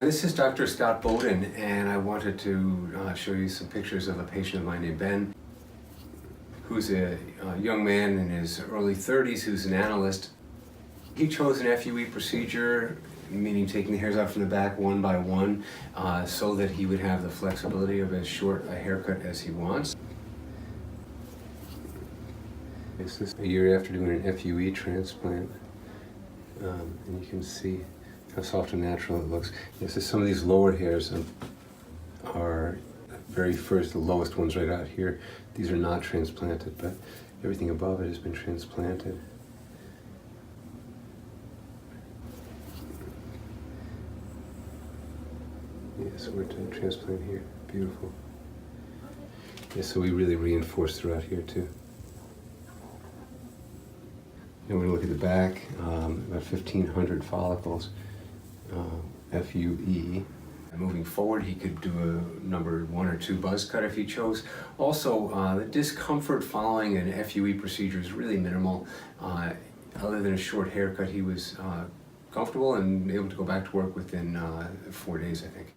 This is Dr. Scott Boden, and I wanted to show you some pictures of a patient of mine named Ben, who's a young man in his early 30s who's an analyst. He chose an FUE procedure, meaning taking the hairs out from the back one by one, so that he would have the flexibility of as short a haircut as he wants. This is a year after doing an FUE transplant, and you can see how soft and natural it looks. Yes, so some of these lower hairs are the lowest ones right out here. These are not transplanted, but everything above it has been transplanted. Yes, we're doing a transplant here. Beautiful. Yes, so we really reinforce throughout here too. And we're going to look at the back, about 1,500 follicles, FUE. And moving forward, he could do a number 1 or 2 buzz cut if he chose. Also, the discomfort following an FUE procedure is really minimal. Other than a short haircut, he was comfortable and able to go back to work within 4 days, I think.